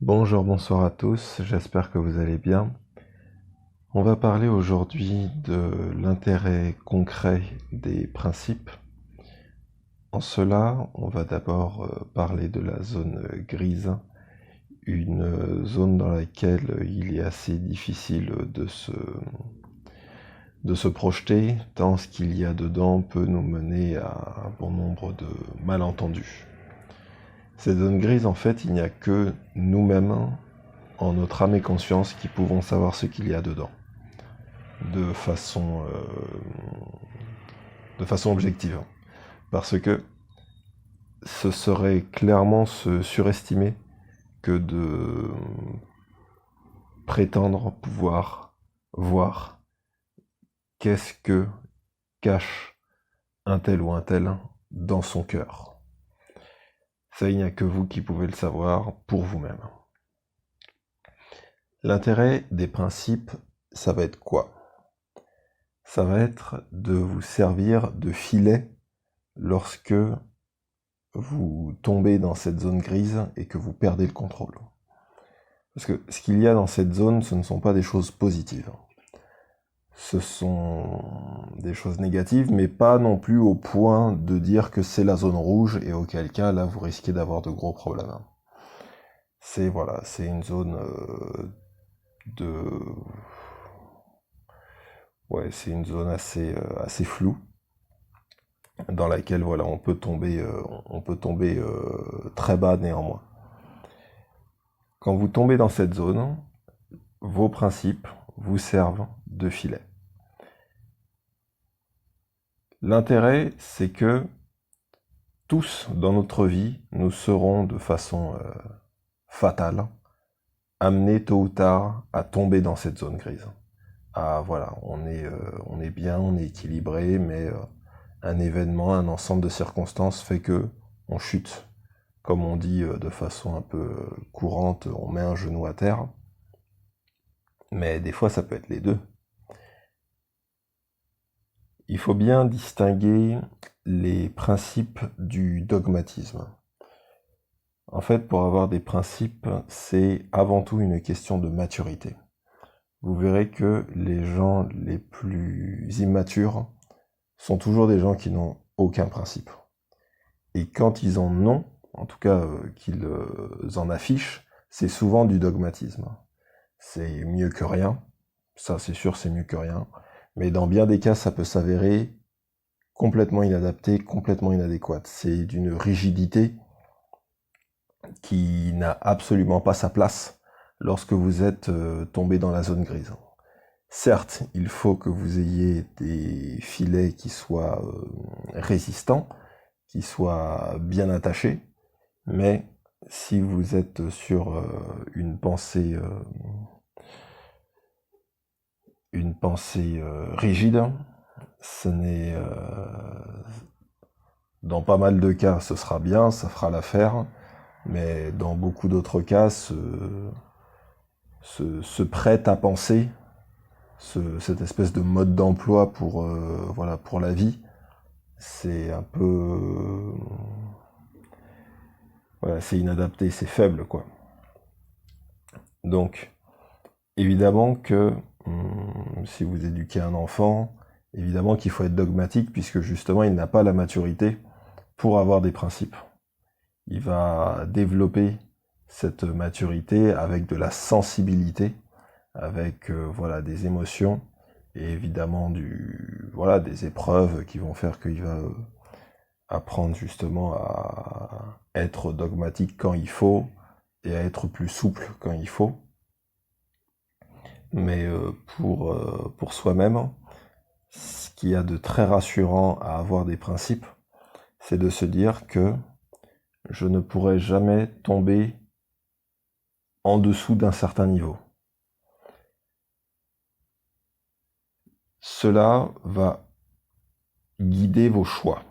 Bonjour, bonsoir à tous, j'espère que vous allez bien. On va parler aujourd'hui de l'intérêt concret des principes. En cela, on va d'abord parler de la zone grise, une zone dans laquelle il est assez difficile de se projeter, tant ce qu'il y a dedans peut nous mener à un bon nombre de malentendus. Cette zone grise, en fait, il n'y a que nous-mêmes, en notre âme et conscience, qui pouvons savoir ce qu'il y a dedans, de façon, objective. Parce que ce serait clairement se surestimer que de prétendre pouvoir voir qu'est-ce que cache un tel ou un tel dans son cœur. Ça, il n'y a que vous qui pouvez le savoir pour vous-même. L'intérêt des principes, ça va être quoi? Ça va être de vous servir de filet lorsque vous tombez dans cette zone grise et que vous perdez le contrôle. Parce que ce qu'il y a dans cette zone, ce ne sont pas des choses positives. Ce sont des choses négatives, mais pas non plus au point de dire que c'est la zone rouge, et auquel cas, là, vous risquez d'avoir de gros problèmes. C'est voilà, c'est une zone de... Ouais, c'est une zone assez floue, dans laquelle voilà, on peut tomber très bas néanmoins. Quand vous tombez dans cette zone, vos principes vous servent de filet. L'intérêt, c'est que tous dans notre vie, nous serons de façon fatale amenés tôt ou tard à tomber dans cette zone grise. Ah voilà, on est bien, on est équilibré, mais un événement, un ensemble de circonstances fait que on chute. Comme on dit de façon un peu courante, on met un genou à terre. Mais des fois, ça peut être les deux. Il faut bien distinguer les principes du dogmatisme. En fait, pour avoir des principes, c'est avant tout une question de maturité. Vous verrez que les gens les plus immatures sont toujours des gens qui n'ont aucun principe. Et quand ils en ont, en tout cas qu'ils en affichent, c'est souvent du dogmatisme. C'est mieux que rien, ça c'est sûr, c'est mieux que rien, mais dans bien des cas, ça peut s'avérer complètement inadapté, complètement inadéquate. C'est d'une rigidité qui n'a absolument pas sa place lorsque vous êtes tombé dans la zone grise. Certes, il faut que vous ayez des filets qui soient résistants, qui soient bien attachés, mais si vous êtes sur une pensée rigide, ce n'est dans pas mal de cas, ce sera bien, ça fera l'affaire, mais dans beaucoup d'autres cas, se prête à penser cette espèce de mode d'emploi pour voilà, pour la vie, c'est un peu voilà, c'est inadapté, c'est faible quoi. Donc évidemment que si vous éduquez un enfant, évidemment qu'il faut être dogmatique puisque justement il n'a pas la maturité pour avoir des principes. Il va développer cette maturité avec de la sensibilité, avec voilà, des émotions et évidemment voilà, des épreuves qui vont faire qu'il va apprendre justement à être dogmatique quand il faut et à être plus souple quand il faut. Mais pour soi-même, ce qu'il y a de très rassurant à avoir des principes, c'est de se dire que je ne pourrai jamais tomber en dessous d'un certain niveau. Cela va guider vos choix.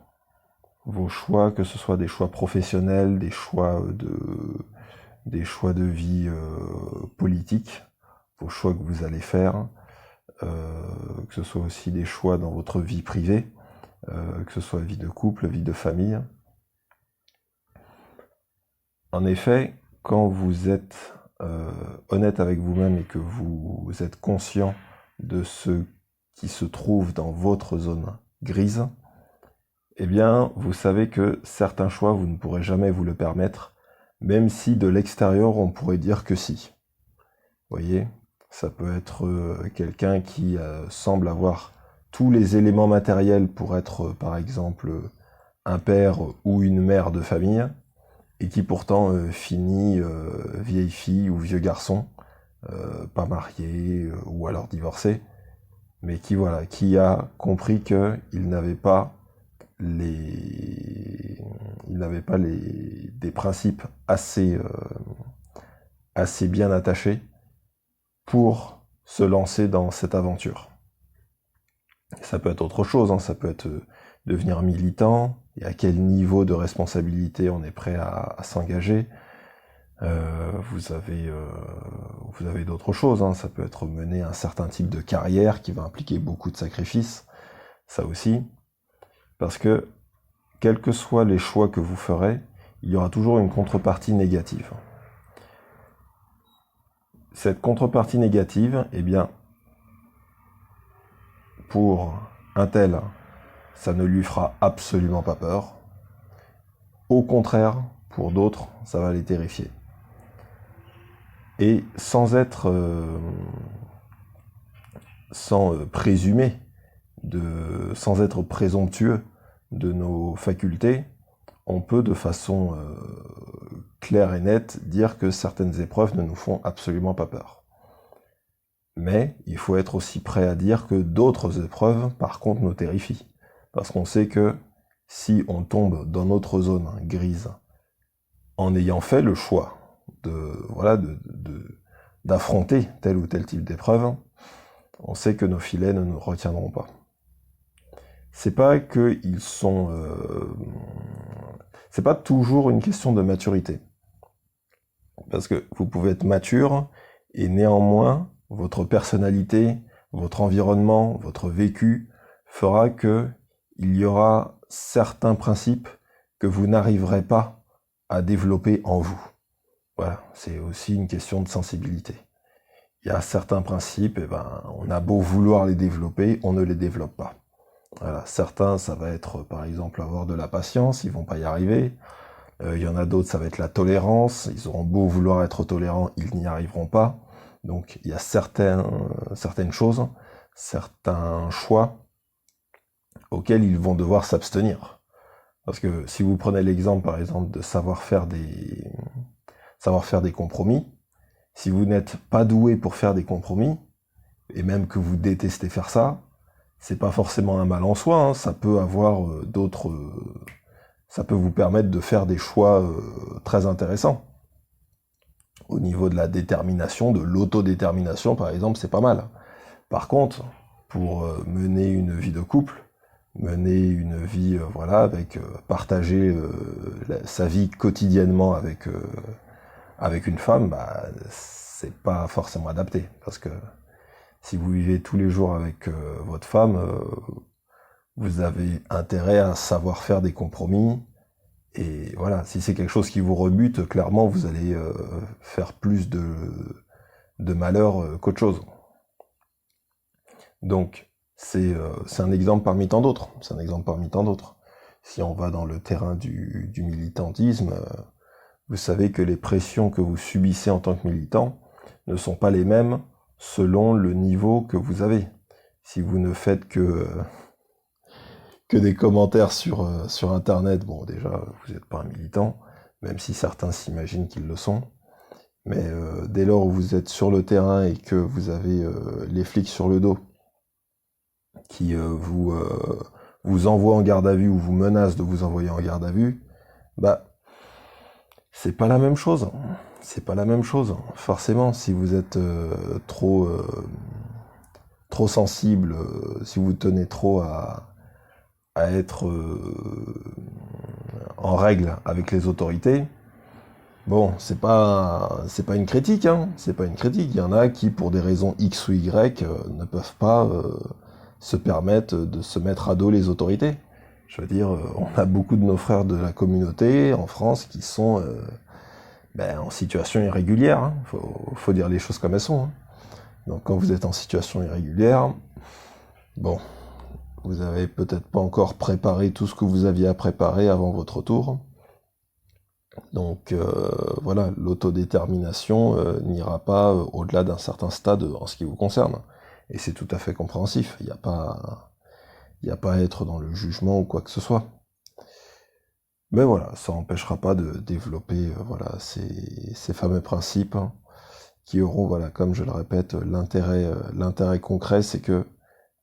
Vos choix, que ce soit des choix professionnels, des choix de vie politique, vos choix que vous allez faire, que ce soit aussi des choix dans votre vie privée, que ce soit vie de couple, vie de famille. En effet, quand vous êtes honnête avec vous-même et que vous êtes conscient de ce qui se trouve dans votre zone grise, eh bien, vous savez que certains choix, vous ne pourrez jamais vous le permettre, même si de l'extérieur, on pourrait dire que si. Vous voyez, ça peut être quelqu'un qui semble avoir tous les éléments matériels pour être, par exemple, un père ou une mère de famille, et qui pourtant finit vieille fille ou vieux garçon, pas marié ou alors divorcé, mais qui voilà, qui a compris que il n'avait pas des principes assez bien attachés pour se lancer dans cette aventure. Ça peut être autre chose, hein, ça peut être devenir militant, et à quel niveau de responsabilité on est prêt à s'engager. Vous avez d'autres choses, hein, ça peut être mener un certain type de carrière qui va impliquer beaucoup de sacrifices, ça aussi, parce que quels que soient les choix que vous ferez, il y aura toujours une contrepartie négative. Cette contrepartie négative, eh bien, pour un tel, ça ne lui fera absolument pas peur. Au contraire, pour d'autres, ça va les terrifier. Et sans présumer, sans être présomptueux de nos facultés, on peut de façon claire et nette dire que certaines épreuves ne nous font absolument pas peur. Mais il faut être aussi prêt à dire que d'autres épreuves, par contre, nous terrifient. Parce qu'on sait que si on tombe dans notre zone grise, en ayant fait le choix d'affronter tel ou tel type d'épreuve, on sait que nos filets ne nous retiendront pas. C'est pas qu'ils sont... c'est pas toujours une question de maturité. Parce que vous pouvez être mature, et néanmoins, votre personnalité, votre environnement, votre vécu fera que il y aura certains principes que vous n'arriverez pas à développer en vous. Voilà, c'est aussi une question de sensibilité. Il y a certains principes, on a beau vouloir les développer, on ne les développe pas. Voilà, certains, ça va être par exemple avoir de la patience, ils vont pas y arriver. Il y en a d'autres, ça va être la tolérance, ils auront beau vouloir être tolérants, ils n'y arriveront pas. Donc il y a certaines choses, certains choix auxquels ils vont devoir s'abstenir. Parce que si vous prenez l'exemple par exemple de savoir faire des compromis, si vous n'êtes pas doué pour faire des compromis, et même que vous détestez faire ça, c'est pas forcément un mal en soi, hein, ça peut avoir ça peut vous permettre de faire des choix très intéressants. Au niveau de la détermination, de l'autodétermination par exemple, c'est pas mal. Par contre, pour mener une vie de couple, mener une vie, avec partager sa vie quotidiennement avec une femme, c'est pas forcément adapté. Parce que si vous vivez tous les jours avec votre femme, vous avez intérêt à savoir faire des compromis. Et voilà, si c'est quelque chose qui vous rebute, clairement, vous allez faire plus de malheur qu'autre chose. Donc, c'est un exemple parmi tant d'autres. C'est un exemple parmi tant d'autres. Si on va dans le terrain du militantisme, vous savez que les pressions que vous subissez en tant que militant ne sont pas les mêmes selon le niveau que vous avez. Si vous ne faites que des commentaires sur Internet, bon déjà, vous n'êtes pas un militant, même si certains s'imaginent qu'ils le sont. Mais dès lors où vous êtes sur le terrain et que vous avez les flics sur le dos, qui vous envoient en garde à vue ou vous menacent de vous envoyer en garde à vue, c'est pas la même chose. C'est pas la même chose. Forcément, si vous êtes trop sensible, si vous tenez trop à être en règle avec les autorités, bon, c'est pas une critique, hein. C'est pas une critique. Il y en a qui, pour des raisons X ou Y, ne peuvent pas se permettre de se mettre à dos les autorités. Je veux dire, on a beaucoup de nos frères de la communauté en France qui sont Ben, en situation irrégulière, hein. Faut dire les choses comme elles sont, hein. Donc quand vous êtes en situation irrégulière, bon, vous avez peut-être pas encore préparé tout ce que vous aviez à préparer avant votre retour. Donc voilà, l'autodétermination n'ira pas au-delà d'un certain stade en ce qui vous concerne. Et c'est tout à fait compréhensif. Il n'y a pas à être dans le jugement ou quoi que ce soit. Mais voilà, ça n'empêchera pas de développer voilà, ces fameux principes, hein, qui auront, voilà, comme je le répète, l'intérêt concret, c'est que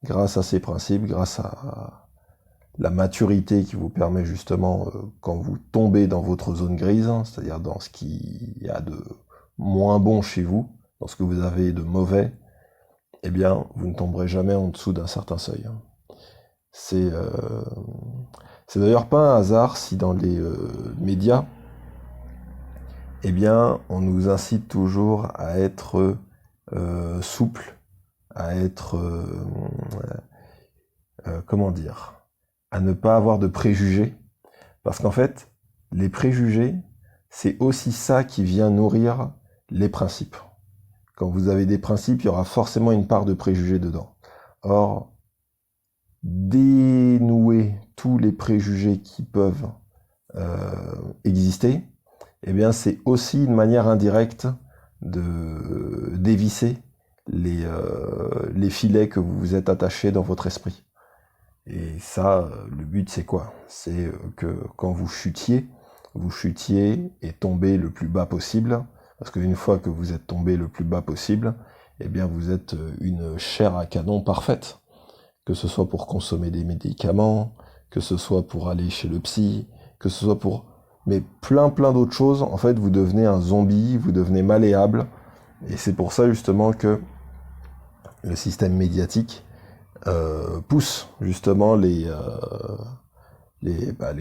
grâce à ces principes, grâce à la maturité qui vous permet justement, quand vous tombez dans votre zone grise, hein, c'est-à-dire dans ce qui y a de moins bon chez vous, dans ce que vous avez de mauvais, eh bien, vous ne tomberez jamais en dessous d'un certain seuil, hein. C'est d'ailleurs pas un hasard si dans les médias, eh bien, on nous incite toujours à être souple, à être, comment dire, à ne pas avoir de préjugés. Parce qu'en fait, les préjugés, c'est aussi ça qui vient nourrir les principes. Quand vous avez des principes, il y aura forcément une part de préjugés dedans. Or, dénouer tous les préjugés qui peuvent exister, eh bien c'est aussi une manière indirecte de dévisser les filets que vous vous êtes attachés dans votre esprit. Et ça, le but c'est quoi? C'est que quand vous chutiez et tombez le plus bas possible, parce qu'une fois que vous êtes tombé le plus bas possible, eh bien vous êtes une chair à canon parfaite. Que ce soit pour consommer des médicaments, que ce soit pour aller chez le psy, que ce soit pour... Mais plein d'autres choses, en fait, vous devenez un zombie, vous devenez malléable, et c'est pour ça justement que le système médiatique pousse justement les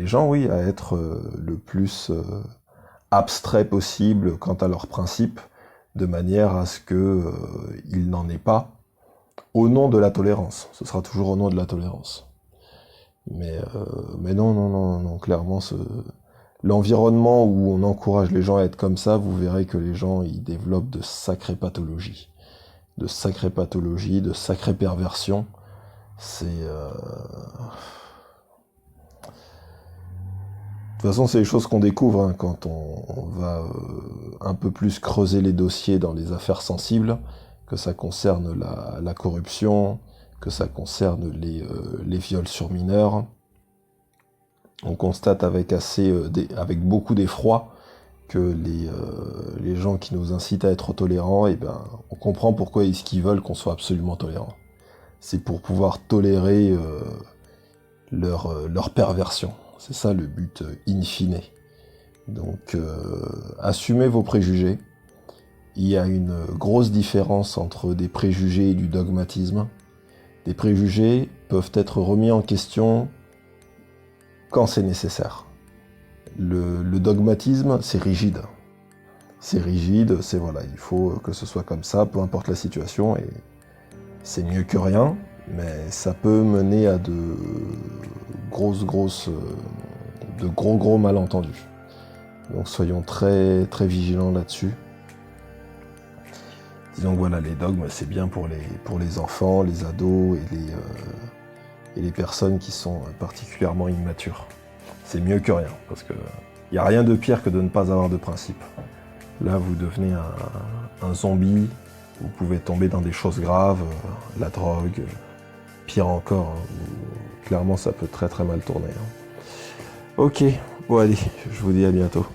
gens, oui, à être le plus abstrait possible quant à leurs principes, de manière à ce que il n'en ait pas au nom de la tolérance. Ce sera toujours au nom de la tolérance. Mais non, clairement, l'environnement où on encourage les gens à être comme ça, vous verrez que les gens, ils développent de sacrées pathologies. De sacrées perversions. C'est... De toute façon, c'est les choses qu'on découvre, hein, quand on va un peu plus creuser les dossiers dans les affaires sensibles, que ça concerne la corruption, que ça concerne les viols sur mineurs. On constate avec beaucoup d'effroi que les gens qui nous incitent à être tolérants, eh ben, on comprend pourquoi est-ce qu'ils veulent qu'on soit absolument tolérant. C'est pour pouvoir tolérer leur perversion. C'est ça le but in fine. Donc, assumez vos préjugés. Il y a une grosse différence entre des préjugés et du dogmatisme. Des préjugés peuvent être remis en question quand c'est nécessaire. Le dogmatisme, c'est rigide. C'est rigide, c'est voilà, il faut que ce soit comme ça, peu importe la situation, et c'est mieux que rien, mais ça peut mener à de gros malentendus. Donc soyons très vigilants là-dessus. Disons que voilà, les dogmes, c'est bien pour les enfants, les ados et les personnes qui sont particulièrement immatures. C'est mieux que rien, parce que il n'y a rien de pire que de ne pas avoir de principe. Là, vous devenez un zombie, vous pouvez tomber dans des choses graves, la drogue, pire encore, hein, clairement ça peut très mal tourner, hein. Ok, bon allez, je vous dis à bientôt.